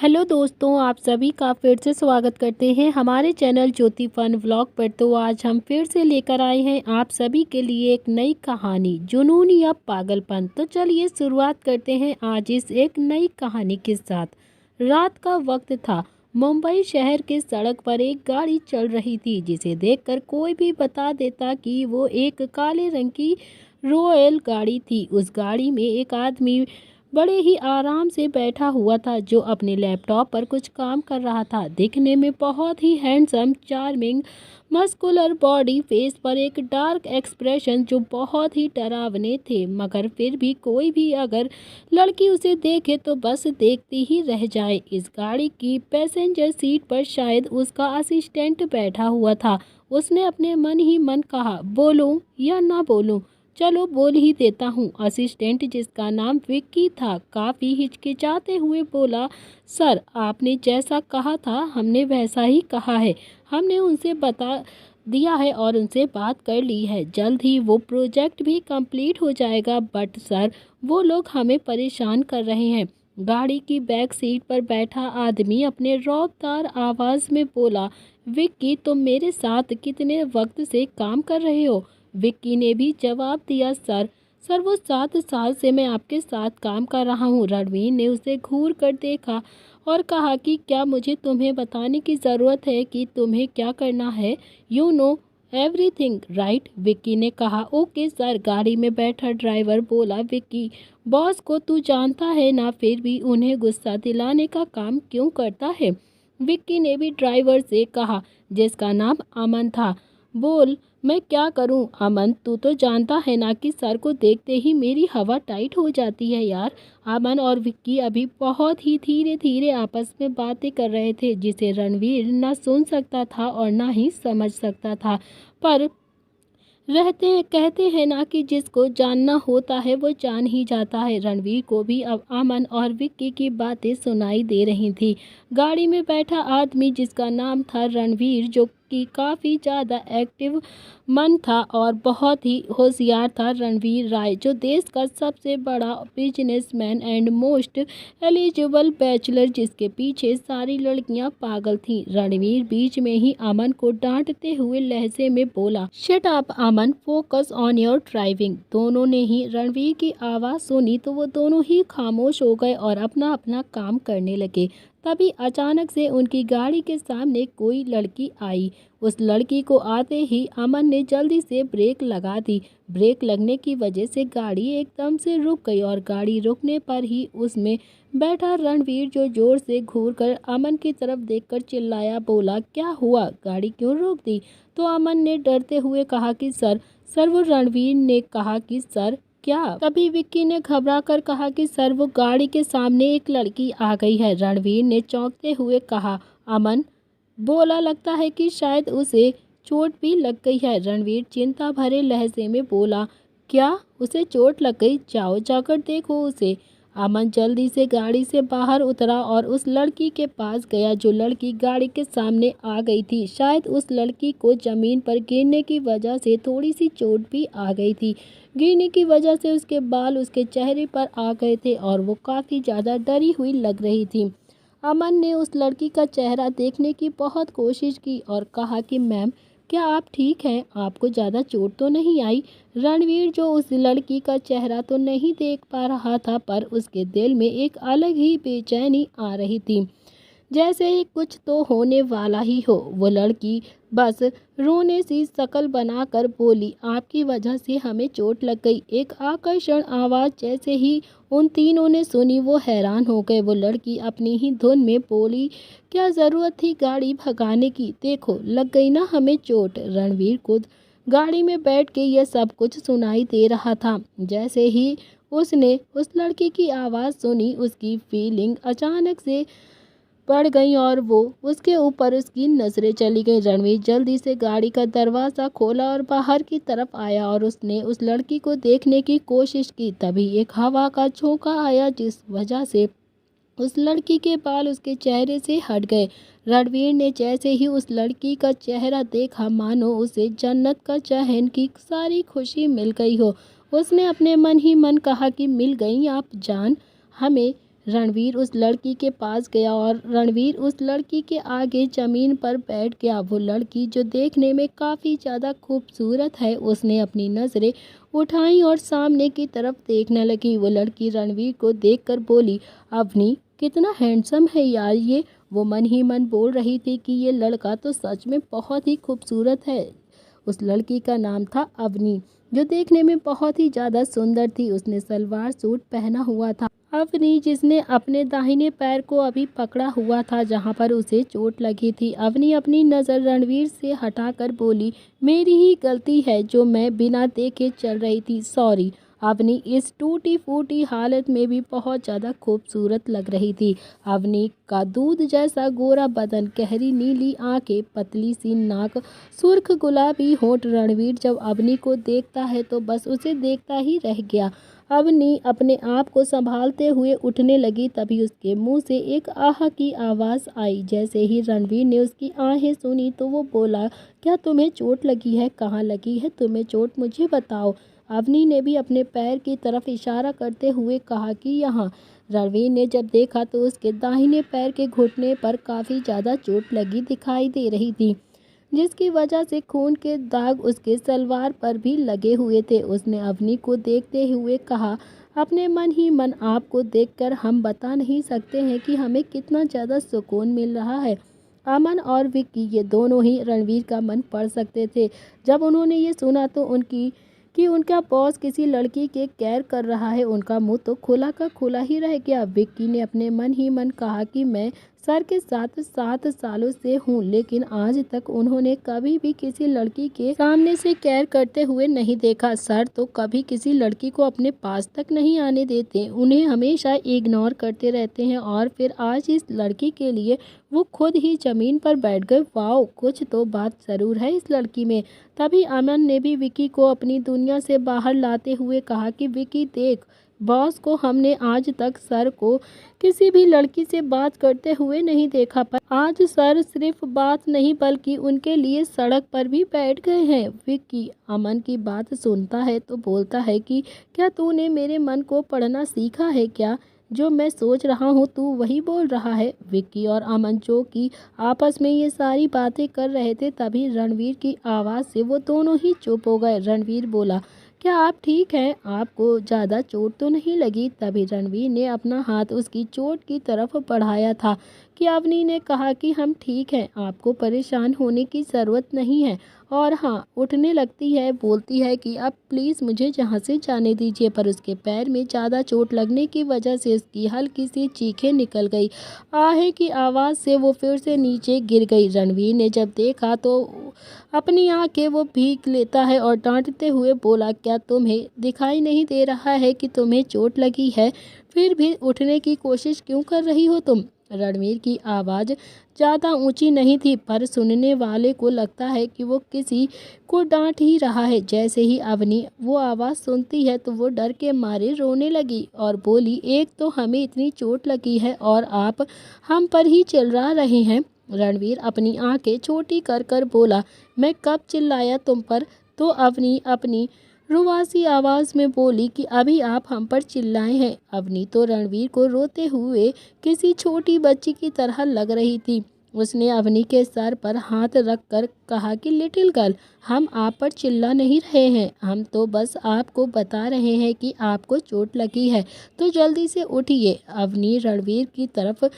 Hello दोस्तों, आप सभी का फिर से स्वागत करते हैं हमारे चैनल ज्योति फन व्लॉग पर। तो आज हम फिर से लेकर आए हैं आप सभी के लिए एक नई कहानी, जुनून या पागलपन। तो चलिए शुरुआत करते हैं आज इस एक नई कहानी के साथ। रात का वक्त था। मुंबई शहर के सड़क पर एक गाड़ी चल रही थी जिसे देखकर कोई भी बता देता कि वो एक काले रंग की रॉयल गाड़ी थी। उस गाड़ी में एक आदमी बड़े ही आराम से बैठा हुआ था जो अपने लैपटॉप पर कुछ काम कर रहा था। दिखने में बहुत ही handsome, charming, muscular body, face पर एक डार्क एक्सप्रेशन जो बहुत ही डरावने थे, मगर फिर भी कोई भी अगर लड़की उसे देखे तो बस देखती ही रह जाए। इस गाड़ी की पैसेंजर सीट पर शायद उसका असिस्टेंट बैठा हुआ था। उसने अपने मन ही मन कहा, बोलूं या ना बोलूं, चलो बोल ही देता हूँ। असिस्टेंट, जिसका नाम विक्की था, काफ़ी हिचकिचाते हुए बोला, सर, आपने जैसा कहा था हमने वैसा ही कहा है। हमने उनसे बता दिया है और उनसे बात कर ली है। जल्द ही वो प्रोजेक्ट भी कंप्लीट हो जाएगा। बट सर, वो लोग हमें परेशान कर रहे हैं। गाड़ी की बैक सीट पर बैठा आदमी अपने रौबदार आवाज़ में बोला, विक्की, तुम मेरे साथ कितने वक्त से काम कर रहे हो? विक्की ने भी जवाब दिया, सर वो 7 साल से मैं आपके साथ काम कर रहा हूँ। रणवीर ने उसे घूर कर देखा और कहा कि क्या मुझे तुम्हें बताने की ज़रूरत है कि तुम्हें क्या करना है? You know everything right? Vicky ने कहा, ओके सर। गाड़ी में बैठा ड्राइवर बोला, विक्की, बॉस को तू जानता है ना, फिर भी उन्हें गुस्सा दिलाने का काम क्यों करता है? विक्की ने भी ड्राइवर से कहा, जिसका नाम अमन था, बोल, मैं क्या करूं? अमन, तू तो जानता है ना कि सर को देखते ही मेरी हवा टाइट हो जाती है यार। अमन और विक्की अभी बहुत ही धीरे धीरे आपस में बातें कर रहे थे जिसे रणवीर ना सुन सकता था और ना ही समझ सकता था। पर रहते हैं, कहते हैं ना कि जिसको जानना होता है वो जान ही जाता है। रणवीर को भी अब अमन और विक्की की बातें सुनाई दे रही थी। गाड़ी में बैठा आदमी, जिसका नाम था रणवीर, जो कि काफ़ी ज़्यादा एक्टिव मन था और बहुत ही होशियार था, रणवीर राय, जो देश का सबसे बड़ा businessman and most eligible bachelor, जिसके पीछे सारी लड़कियां पागल थीं। रणवीर बीच में ही अमन को डांटते हुए लहजे में बोला, shut up Aman, focus on your driving. दोनों ने ही रणवीर की आवाज़ सुनी तो वो दोनों ही खामोश हो गए और अपना अपना काम करने लगे। तभी अचानक से उनकी गाड़ी के सामने कोई लड़की आई। उस लड़की को आते ही अमन ने जल्दी से ब्रेक लगा दी। ब्रेक लगने की वजह से गाड़ी एकदम से रुक गई और गाड़ी रुकने पर ही उसमें बैठा रणवीर, जो जोर से घूरकर अमन की तरफ देखकर चिल्लाया, बोला, क्या हुआ, गाड़ी क्यों रोक दी? तो अमन ने डरते हुए कहा कि सर वो। रणवीर ने कहा कि सर क्या? तभी विक्की ने घबरा कर कहा कि सर, वो गाड़ी के सामने एक लड़की आ गई है। रणवीर ने चौंकते हुए कहा, अमन बोला, लगता है कि शायद उसे चोट भी लग गई है। रणवीर चिंता भरे लहजे में बोला, क्या उसे चोट लग गई? जाओ जाकर देखो उसे। अमन जल्दी से गाड़ी से बाहर उतरा और उस लड़की के पास गया जो लड़की गाड़ी के सामने आ गई थी। शायद उस लड़की को जमीन पर गिरने की वजह से थोड़ी सी चोट भी आ गई थी। गिरने की वजह से उसके बाल उसके चेहरे पर आ गए थे और वो काफ़ी ज़्यादा डरी हुई लग रही थी। अमन ने उस लड़की का चेहरा देखने की बहुत कोशिश की और कहा कि मैम, क्या आप ठीक हैं? आपको ज़्यादा चोट तो नहीं आई? रणवीर, जो उस लड़की का चेहरा तो नहीं देख पा रहा था, पर उसके दिल में एक अलग ही बेचैनी आ रही थी, जैसे ही कुछ तो होने वाला ही हो। वो लड़की बस रोने सी शक्ल बनाकर बोली, आपकी वजह से हमें चोट लग गई। एक आकर्षण आवाज़ जैसे ही उन तीनों ने सुनी, वो हैरान हो गए। वो लड़की अपनी ही धुन में बोली, क्या ज़रूरत थी गाड़ी भगाने की? देखो, लग गई ना हमें चोट। रणवीर को गाड़ी में बैठ के यह सब कुछ सुनाई दे रहा था। जैसे ही उसने उस लड़की की आवाज़ सुनी, उसकी फीलिंग अचानक से बढ़ गई और वो उसके ऊपर उसकी नज़रें चली गई। रणवीर जल्दी से गाड़ी का दरवाज़ा खोला और बाहर की तरफ आया और उसने उस लड़की को देखने की कोशिश की। तभी एक हवा का झोंका आया जिस वजह से उस लड़की के बाल उसके चेहरे से हट गए। रणवीर ने जैसे ही उस लड़की का चेहरा देखा, मानो उसे जन्नत का चैन की सारी खुशी मिल गई हो। उसने अपने मन ही मन कहा कि मिल गई आप जान, हमें रणवीर उस लड़की के पास गया और रणवीर उस लड़की के आगे ज़मीन पर बैठ गया। वो लड़की जो देखने में काफ़ी ज़्यादा खूबसूरत है, उसने अपनी नज़रें उठाई और सामने की तरफ देखने लगी। वो लड़की रणवीर को देखकर बोली, अवनी कितना हैंडसम है यार ये। वो मन ही मन बोल रही थी कि ये लड़का तो सच में बहुत ही खूबसूरत है। उस लड़की का नाम था अवनी, जो देखने में बहुत ही ज़्यादा सुंदर थी। उसने सलवार सूट पहना हुआ था। अवनी, जिसने अपने दाहिने पैर को अभी पकड़ा हुआ था जहां पर उसे चोट लगी थी। अवनी अपनी नज़र रणवीर से हटाकर बोली, मेरी ही गलती है जो मैं बिना देखे चल रही थी, सॉरी। अवनी इस टूटी फूटी हालत में भी बहुत ज़्यादा खूबसूरत लग रही थी। अवनी का दूध जैसा गोरा बदन, गहरी नीली आंखें, पतली सी नाक, सुर्ख गुलाबी होंठ। रणवीर जब अवनी को देखता है तो बस उसे देखता ही रह गया। अवनी अपने आप को संभालते हुए उठने लगी, तभी उसके मुंह से एक आह की आवाज़ आई। जैसे ही रणवीर ने उसकी आहें सुनी तो वो बोला, क्या तुम्हें चोट लगी है? कहाँ लगी है तुम्हें चोट, मुझे बताओ। अवनी ने भी अपने पैर की तरफ इशारा करते हुए कहा कि यहाँ। रणवीर ने जब देखा तो उसके दाहिने पैर के घुटने पर काफ़ी ज़्यादा चोट लगी दिखाई दे रही थी, जिसकी वजह से खून के दाग उसके सलवार पर भी लगे हुए थे। उसने अवनी को देखते हुए कहा, अपने मन ही मन आपको देखकर हम बता नहीं सकते हैं कि हमें कितना ज़्यादा सुकून मिल रहा है। अमन और विक्की, ये दोनों ही रणवीर का मन पढ़ सकते थे। जब उन्होंने ये सुना तो उनका बॉस किसी लड़की के केयर कर रहा है, उनका मुंह तो खुला का खुला ही रह गया। विक्की ने अपने मन ही मन कहा कि मैं सर के साथ 7 सालों से हूँ, लेकिन आज तक उन्होंने कभी भी किसी लड़की के सामने से केयर करते हुए नहीं देखा। सर तो कभी किसी लड़की को अपने पास तक नहीं आने देते, उन्हें हमेशा इग्नोर करते रहते हैं, और फिर आज इस लड़की के लिए वो खुद ही ज़मीन पर बैठ गए। वाओ, कुछ तो बात ज़रूर है इस लड़की में। तभी अमन ने भी विक्की को अपनी दुनिया से बाहर लाते हुए कहा कि विक्की देख, बॉस को हमने आज तक सर को किसी भी लड़की से बात करते हुए नहीं देखा, पर आज सर सिर्फ बात नहीं बल्कि उनके लिए सड़क पर भी बैठ गए हैं। विक्की अमन की बात सुनता है तो बोलता है कि क्या तूने मेरे मन को पढ़ना सीखा है क्या? जो मैं सोच रहा हूँ तू वही बोल रहा है। विक्की और अमन जो कि आपस में ये सारी बातें कर रहे थे, तभी रणवीर की आवाज़ से वो दोनों ही चुप हो गए। रणवीर बोला, क्या आप ठीक हैं? आपको ज़्यादा चोट तो नहीं लगी? तभी रणवीर ने अपना हाथ उसकी चोट की तरफ बढ़ाया था कि अवनी ने कहा कि हम ठीक हैं, आपको परेशान होने की ज़रूरत नहीं है। और हाँ, उठने लगती है, बोलती है कि अब प्लीज़ मुझे जहाँ से जाने दीजिए, पर उसके पैर में ज़्यादा चोट लगने की वजह से उसकी हल्की सी चीखें निकल गई। आहे की आवाज़ से वो फिर से नीचे गिर गई। रणवीर ने जब देखा तो अपनी आंखें वो भीग लेता है और डांटते हुए बोला, क्या तुम्हें दिखाई नहीं दे रहा है कि तुम्हें चोट लगी है? फिर भी उठने की कोशिश क्यों कर रही हो तुम? रणवीर की आवाज़ ज़्यादा ऊंची नहीं थी, पर सुनने वाले को लगता है कि वो किसी को डांट ही रहा है। जैसे ही अवनी वो आवाज़ सुनती है तो वो डर के मारे रोने लगी और बोली, एक तो हमें इतनी चोट लगी है और आप हम पर ही चिल्ला रहे हैं। रणवीर अपनी आंखें छोटी कर कर बोला, मैं कब चिल्लाया तुम पर? तो अवनी अपनी रुआसी आवाज़ में बोली कि अभी आप हम पर चिल्लाए हैं। अवनी तो रणवीर को रोते हुए किसी छोटी बच्ची की तरह लग रही थी। उसने अवनी के सर पर हाथ रखकर कहा कि लिटिल गर्ल, हम आप पर चिल्ला नहीं रहे हैं, हम तो बस आपको बता रहे हैं कि आपको चोट लगी है, तो जल्दी से उठिए। अवनी रणवीर की तरफ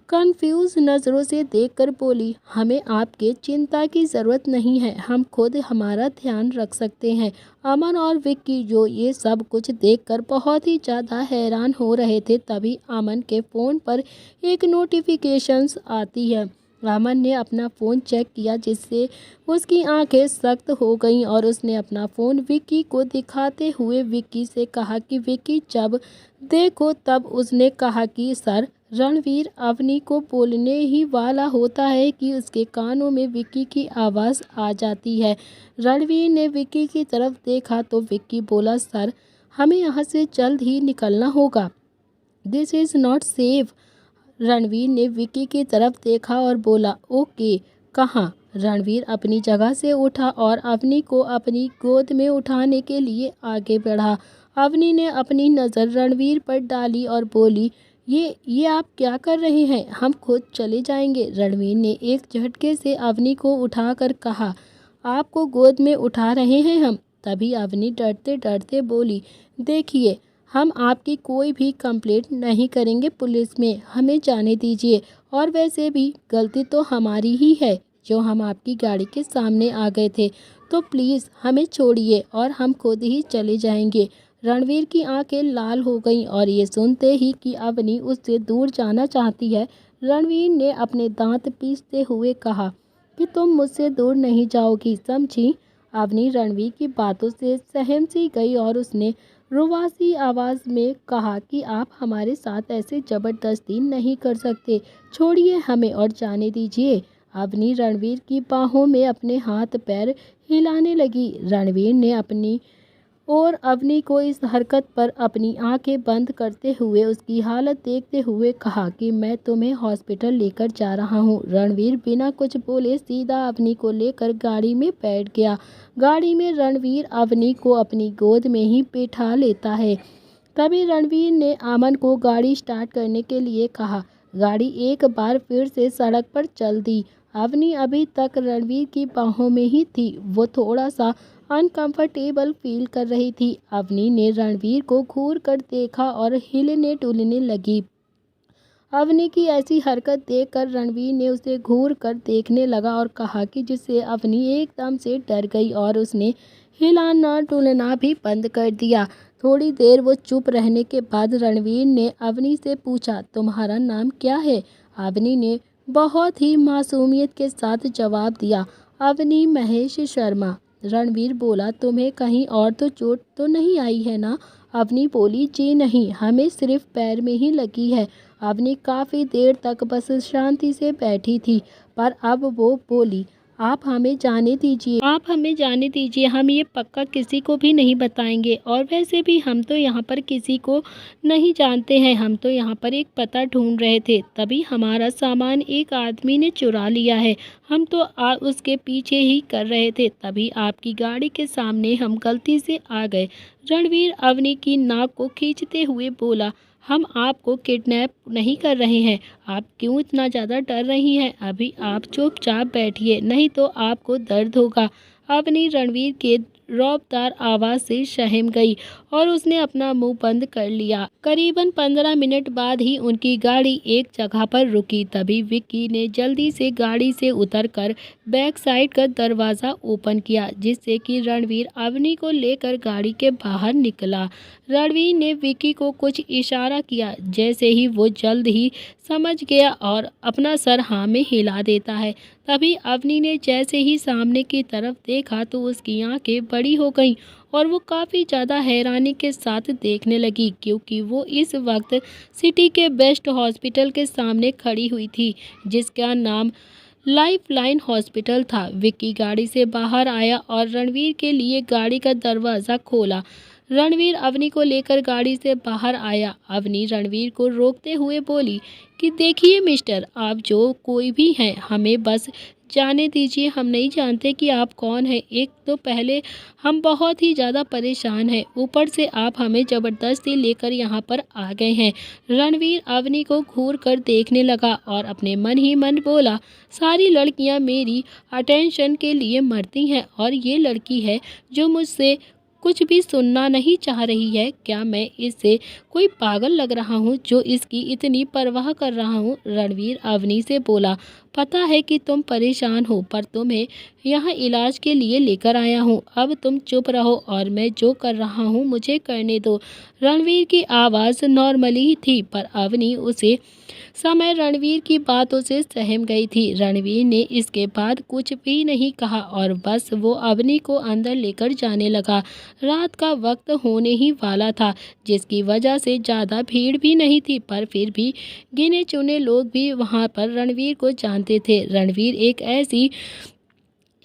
कंफ्यूज नज़रों से देखकर बोली, हमें आपके चिंता की ज़रूरत नहीं है, हम खुद हमारा ध्यान रख सकते हैं। अमन और विक्की जो ये सब कुछ देखकर बहुत ही ज़्यादा हैरान हो रहे थे, तभी अमन के फ़ोन पर एक नोटिफिकेशंस आती है। अमन ने अपना फ़ोन चेक किया, जिससे उसकी आंखें सख्त हो गईं और उसने अपना फ़ोन विक्की को दिखाते हुए विक्की से कहा कि विक्की जब देखो तब उसने कहा कि सर, रणवीर अवनी को बोलने ही वाला होता है कि उसके कानों में विक्की की आवाज़ आ जाती है। रणवीर ने विक्की की तरफ देखा तो विक्की बोला, सर हमें यहाँ से जल्द ही निकलना होगा, this is not safe. Ranveer ने विक्की की तरफ देखा और बोला, ओके, कहाँ? रणवीर अपनी जगह से उठा और अवनी को अपनी गोद में उठाने के लिए आगे बढ़ा। अवनी ने अपनी नज़र रणवीर पर डाली और बोली, ये आप क्या कर रहे हैं? हम खुद चले जाएंगे। रणवीर ने एक झटके से अवनी को उठाकर कहा। आपको गोद में उठा रहे हैं हम। तभी अवनी डरते डरते बोली, देखिए हम आपकी कोई भी कंप्लेंट नहीं करेंगे पुलिस में, हमें जाने दीजिए। और वैसे भी गलती तो हमारी ही है जो हम आपकी गाड़ी के सामने आ गए थे, तो प्लीज़ हमें छोड़िए और हम खुद ही चले जाएंगे। रणवीर की आंखें लाल हो गईं और ये सुनते ही कि अवनी उससे दूर जाना चाहती है, रणवीर ने अपने दांत पीसते हुए कहा कि तुम मुझसे दूर नहीं जाओगी, समझी? अवनी रणवीर की बातों से सहम सी गई और उसने रुबासी आवाज़ में कहा कि आप हमारे साथ ऐसे ज़बरदस्ती नहीं कर सकते, छोड़िए हमें और जाने दीजिए। अवनी रणवीर की बाहों में अपने हाथ पैर हिलाने लगी। रणवीर ने अपनी और अवनी को इस हरकत पर अपनी आंखें बंद करते हुए उसकी हालत देखते हुए कहा कि मैं तुम्हें हॉस्पिटल लेकर जा रहा हूँ। रणवीर बिना कुछ बोले सीधा अवनी को लेकर गाड़ी में बैठ गया। गाड़ी में रणवीर अवनी को अपनी गोद में ही बैठा लेता है। तभी रणवीर ने अमन को गाड़ी स्टार्ट करने के लिए कहा। गाड़ी एक बार फिर से सड़क पर चल दी। अवनी अभी तक रणवीर की बाहों में ही थी। वो थोड़ा सा अनकंफर्टेबल फील कर रही थी। अवनी ने रणवीर को घूर कर देखा और हिलने डुलने लगी। अवनी की ऐसी हरकत देखकर रणवीर ने उसे घूर कर देखने लगा और कहा कि जिससे अवनी एकदम से डर गई और उसने हिलाना डुलना भी बंद कर दिया। थोड़ी देर वो चुप रहने के बाद रणवीर ने अवनी से पूछा, तुम्हारा नाम क्या है? अवनी ने बहुत ही मासूमियत के साथ जवाब दिया, अवनी महेश शर्मा। रणवीर बोला, तुम्हें कहीं और तो चोट तो नहीं आई है ना? अवनी बोली, जी नहीं, हमें सिर्फ पैर में ही लगी है। अवनी काफ़ी देर तक बस शांति से बैठी थी, पर अब वो बोली, आप हमें जाने दीजिए, हम ये पक्का किसी को भी नहीं बताएंगे। और वैसे भी हम तो यहाँ पर किसी को नहीं जानते हैं, हम तो यहाँ पर एक पता ढूंढ रहे थे, तभी हमारा सामान एक आदमी ने चुरा लिया है। हम तो उसके पीछे ही कर रहे थे, तभी आपकी गाड़ी के सामने हम गलती से आ गए। रणवीर अवनी की नाक को खींचते हुए बोला, हम आपको किडनैप नहीं कर रहे हैं। आप क्यों इतना ज़्यादा डर रही हैं? अभी आप चुपचाप बैठिए, नहीं तो आपको दर्द होगा। अवनी रणवीर के रौबदार आवाज़ से सहम गई और उसने अपना मुंह बंद कर लिया। करीबन 15 मिनट बाद ही उनकी गाड़ी एक जगह पर रुकी। तभी विक्की ने जल्दी से गाड़ी से उतरकर बैक साइड का दरवाज़ा ओपन किया, जिससे कि रणवीर अवनी को लेकर गाड़ी के बाहर निकला। रणवीर ने विक्की को कुछ इशारा किया, जैसे ही वो जल्द ही समझ गया और अपना सर हाँ में हिला देता है। तभी अवनी ने जैसे ही सामने की तरफ देखा तो उसकी आंखें बड़ी हो गईं और वो काफ़ी ज़्यादा हैरानी के साथ देखने लगी, क्योंकि वो इस वक्त सिटी के बेस्ट हॉस्पिटल के सामने खड़ी हुई थी, जिसका नाम लाइफलाइन हॉस्पिटल था। विक्की गाड़ी से बाहर आया और रणवीर के लिए गाड़ी का दरवाज़ा खोला। रणवीर अवनी को लेकर गाड़ी से बाहर आया। अवनी रणवीर को रोकते हुए बोली कि देखिए मिस्टर, आप जो कोई भी हैं, हमें बस जाने दीजिए, हम नहीं जानते कि आप कौन हैं। एक तो पहले हम बहुत ही ज़्यादा परेशान हैं, ऊपर से आप हमें ज़बरदस्ती लेकर यहाँ पर आ गए हैं। रणवीर अवनी को घूर कर देखने लगा और अपने मन ही मन बोला, सारी लड़कियाँ मेरी अटेंशन के लिए मरती हैं और ये लड़की है जो मुझसे कुछ भी सुनना नहीं चाह रही है। क्या मैं इससे कोई पागल लग रहा हूँ जो इसकी इतनी परवाह कर रहा हूँ? रणवीर अवनी से बोला, पता है कि तुम परेशान हो, पर तुम्हें यहाँ इलाज के लिए लेकर आया हूँ। अब तुम चुप रहो और मैं जो कर रहा हूँ मुझे करने दो। रणवीर की आवाज़ नॉर्मली ही थी, पर अवनी उसे समय रणवीर की बातों से सहम गई थी। रणवीर ने इसके बाद कुछ भी नहीं कहा और बस वो अवनी को अंदर लेकर जाने लगा। रात का वक्त होने ही वाला था, जिसकी वजह से ज़्यादा भीड़ भी नहीं थी, पर फिर भी गिने चुने लोग भी वहाँ पर रणवीर को जानते थे। रणवीर एक ऐसी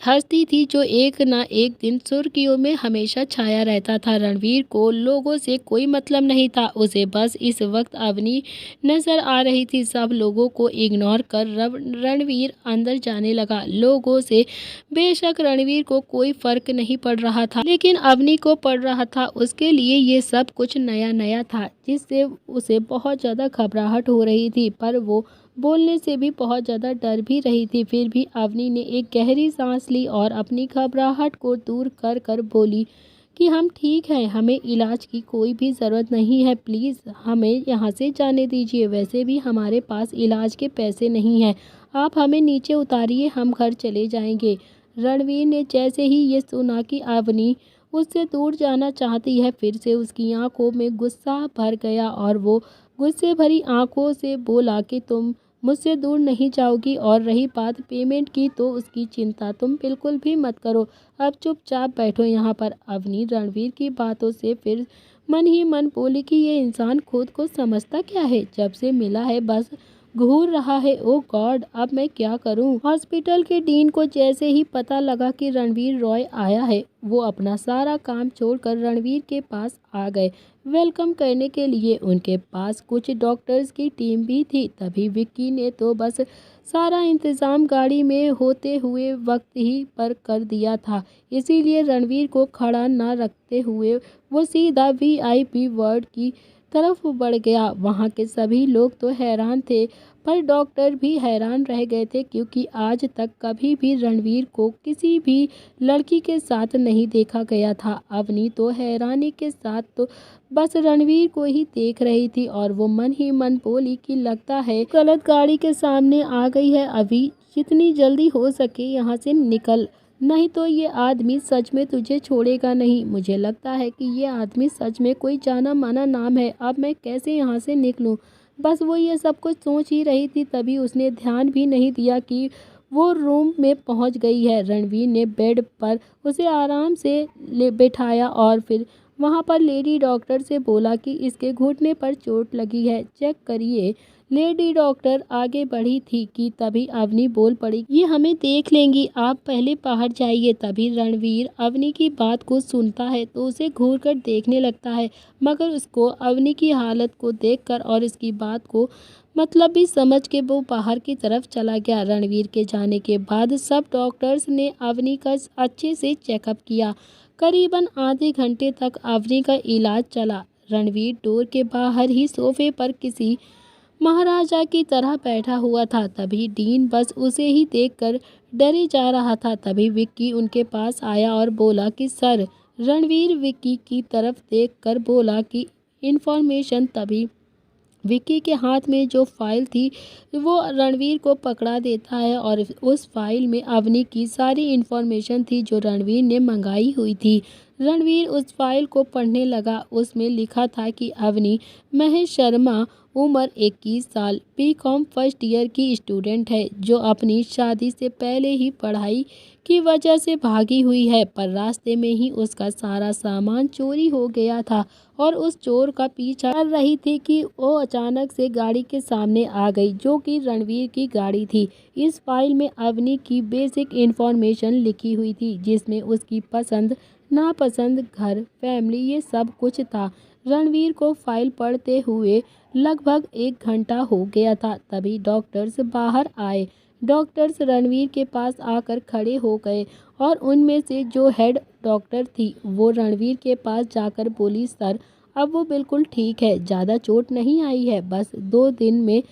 हस्ती थी जो एक ना एक दिन सुर्खियों में हमेशा छाया रहता था। रणवीर को लोगों से कोई मतलब नहीं था, उसे बस इस वक्त अवनी नजर आ रही थी। सब लोगों को इग्नोर कर रणवीर अंदर जाने लगा। लोगों से बेशक रणवीर को कोई फर्क नहीं पड़ रहा था, लेकिन अवनी को पड़ रहा था। उसके लिए ये सब कुछ नया नया था, जिससे उसे बहुत ज़्यादा घबराहट हो रही थी, पर वो बोलने से भी बहुत ज़्यादा डर भी रही थी। फिर भी अवनी ने एक गहरी सांस ली और अपनी घबराहट को दूर कर कर बोली कि हम ठीक हैं, हमें इलाज की कोई भी ज़रूरत नहीं है, प्लीज़ हमें यहाँ से जाने दीजिए। वैसे भी हमारे पास इलाज के पैसे नहीं हैं, आप हमें नीचे उतारिए, हम घर चले जाएंगे। रणवीर ने जैसे ही ये सुना कि अवनी उससे दूर जाना चाहती है, फिर से उसकी आंखों में गुस्सा भर गया और वो गुस्से भरी आंखों से बोला कि तुम मुझसे दूर नहीं जाओगी, और रही बात पेमेंट की तो उसकी चिंता तुम बिल्कुल भी मत करो, अब चुपचाप बैठो यहाँ पर। अवनी रणवीर की बातों से फिर मन ही मन बोली कि ये इंसान खुद को समझता क्या है, जब से मिला है बस घूर रहा है। ओ गॉड, अब मैं क्या करूं। हॉस्पिटल के डीन को जैसे ही पता लगा कि रणवीर रॉय आया है, वो अपना सारा काम छोड़कर रणवीर के पास आ गए वेलकम करने के लिए। उनके पास कुछ डॉक्टर्स की टीम भी थी। तभी विक्की ने तो बस सारा इंतज़ाम गाड़ी में होते हुए वक्त ही पर कर दिया था, इसीलिए रणवीर को खड़ा न रखते हुए वो सीधा वीआईपी वार्ड की तरफ बढ़ गया। वहाँ के सभी लोग तो हैरान थे, पर डॉक्टर भी हैरान रह गए थे, क्योंकि आज तक कभी भी रणवीर को किसी भी लड़की के साथ नहीं देखा गया था। अवनी तो हैरानी के साथ तो बस रणवीर को ही देख रही थी, और वो मन ही मन बोली कि लगता है गलत गाड़ी के सामने आ गई है, अभी जितनी जल्दी हो सके यहाँ से निकल, नहीं तो ये आदमी सच में तुझे छोड़ेगा नहीं। मुझे लगता है कि ये आदमी सच में कोई जाना माना नाम है, अब मैं कैसे यहाँ से निकलूँ। बस वो ये सब कुछ सोच ही रही थी, तभी उसने ध्यान भी नहीं दिया कि वो रूम में पहुंच गई है। रणवीर ने बेड पर उसे आराम से ले बैठाया और फिर वहां पर लेडी डॉक्टर से बोला कि इसके घुटने पर चोट लगी है, चेक करिए। लेडी डॉक्टर आगे बढ़ी थी कि तभी अवनी बोल पड़ी, ये हमें देख लेंगी, आप पहले बाहर जाइए। तभी रणवीर अवनी की बात को सुनता है तो उसे घूर कर देखने लगता है, मगर उसको अवनी की हालत को देखकर और इसकी बात को मतलब भी समझ के वो बाहर की तरफ चला गया। रणवीर के जाने के बाद सब डॉक्टर्स ने अवनी का अच्छे से चेकअप किया। करीबन आधे घंटे तक अवनी का इलाज चला। रणवीर डोर के बाहर ही सोफे पर किसी महाराजा की तरह बैठा हुआ था। तभी डीन बस उसे ही देखकर डरे जा रहा था। तभी विक्की उनके पास आया और बोला कि सर। रणवीर विक्की की तरफ देखकर बोला कि इन्फॉर्मेशन। तभी विक्की के हाथ में जो फाइल थी वो रणवीर को पकड़ा देता है, और उस फाइल में अवनी की सारी इन्फॉर्मेशन थी जो रणवीर ने मंगाई हुई थी। रणवीर उस फाइल को पढ़ने लगा। उसमें लिखा था कि अवनी महेश शर्मा, उम्र 21 साल, बीकॉम फर्स्ट ईयर की स्टूडेंट है, जो अपनी शादी से पहले ही पढ़ाई की वजह से भागी हुई है, पर रास्ते में ही उसका सारा सामान चोरी हो गया था और उस चोर का पीछा कर रही थी कि वो अचानक से गाड़ी के सामने आ गई, जो कि रणवीर की गाड़ी थी। इस फाइल में अवनी की बेसिक इन्फॉर्मेशन लिखी हुई थी, जिसमें उसकी पसंद नापसंद, घर, फैमिली, ये सब कुछ था। रणवीर को फाइल पढ़ते हुए लगभग 1 घंटा हो गया था। तभी डॉक्टर्स बाहर आए। डॉक्टर्स रणवीर के पास आकर खड़े हो गए, और उनमें से जो हेड डॉक्टर थी वो रणवीर के पास जाकर बोली, सर अब वो बिल्कुल ठीक है, ज़्यादा चोट नहीं आई है, बस 2 दिन में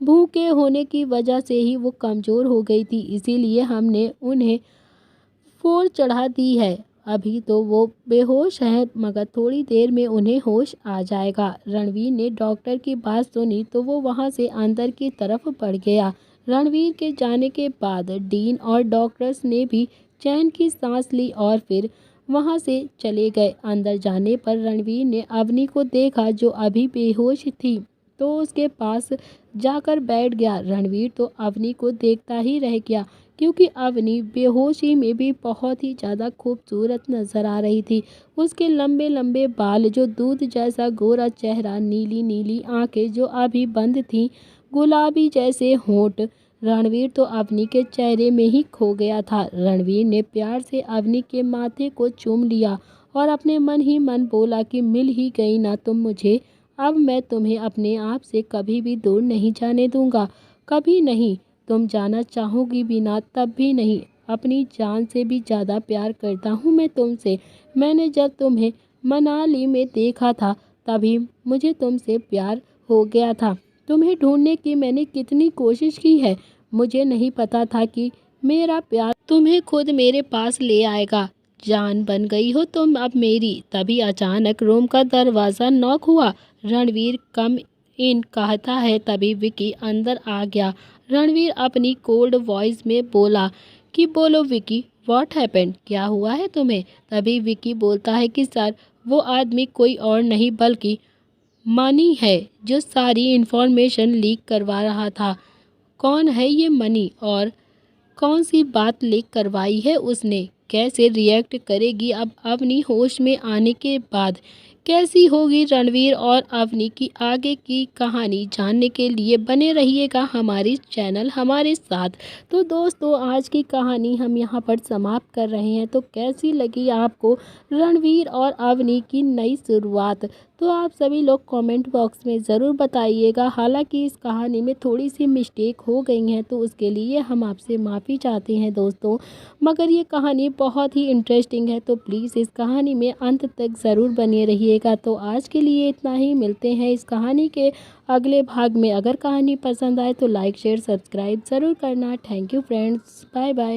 भूखे होने की वजह से ही वो कमज़ोर हो गई थी, इसीलिए हमने उन्हें फोर चढ़ा दी है। अभी तो वो बेहोश है, मगर थोड़ी देर में उन्हें होश आ जाएगा। रणवीर ने डॉक्टर की बात सुनी तो वो वहां से अंदर की तरफ बढ़ गया। रणवीर के जाने के बाद डीन और डॉक्टर्स ने भी चैन की सांस ली और फिर वहां से चले गए। अंदर जाने पर रणवीर ने अवनी को देखा, जो अभी बेहोश थी, तो उसके पास जाकर बैठ गया। रणवीर तो अवनी को देखता ही रह गया, क्योंकि अवनी बेहोशी में भी बहुत ही ज़्यादा खूबसूरत नजर आ रही थी। उसके लंबे लंबे बाल, जो दूध जैसा गोरा चेहरा, नीली नीली आंखें जो अभी बंद थीं, गुलाबी जैसे होंठ, रणवीर तो अवनी के चेहरे में ही खो गया था। रणवीर ने प्यार से अवनी के माथे को चूम लिया और अपने मन ही मन बोला कि मिल ही गई ना तुम मुझे, अब मैं तुम्हें अपने आप से कभी भी दूर नहीं जाने दूंगा, कभी नहीं। तुम जाना चाहोगी भी ना, तब भी नहीं। अपनी जान से भी ज़्यादा प्यार करता हूँ मैं तुमसे। मैंने जब तुम्हें मनाली में देखा था तभी मुझे तुमसे प्यार हो गया था। तुम्हें ढूंढने की मैंने कितनी कोशिश की है, मुझे नहीं पता था कि मेरा प्यार तुम्हें खुद मेरे पास ले आएगा। जान बन गई हो तुम अब मेरी। तभी अचानक रूम का दरवाज़ा नॉक हुआ। रणवीर कम इन कहता है तभी विकी अंदर आ गया। रणवीर अपनी कोल्ड वॉइस में बोला कि बोलो विकी, व्हाट हैपेंड, क्या हुआ है तुम्हें। तभी विकी बोलता है कि सर वो आदमी कोई और नहीं बल्कि मनी है जो सारी इन्फॉर्मेशन लीक करवा रहा था। कौन है ये मनी और कौन सी बात लीक करवाई है उसने, कैसे रिएक्ट करेगी अब अवनी होश में आने के बाद, कैसी होगी रणवीर और अवनी की आगे की कहानी जानने के लिए बने रहिएगा हमारे चैनल हमारे साथ। तो दोस्तों आज की कहानी हम यहाँ पर समाप्त कर रहे हैं। तो कैसी लगी आपको रणवीर और अवनी की नई शुरुआत, तो आप सभी लोग कमेंट बॉक्स में ज़रूर बताइएगा। हालांकि इस कहानी में थोड़ी सी मिस्टेक हो गई हैं तो उसके लिए हम आपसे माफ़ी चाहते हैं दोस्तों, मगर ये कहानी बहुत ही इंटरेस्टिंग है तो प्लीज़ इस कहानी में अंत तक ज़रूर बने रहिएगा। तो आज के लिए इतना ही, मिलते हैं इस कहानी के अगले भाग में। अगर कहानी पसंद आए तो लाइक शेयर सब्सक्राइब ज़रूर करना। Thank you friends, bye bye.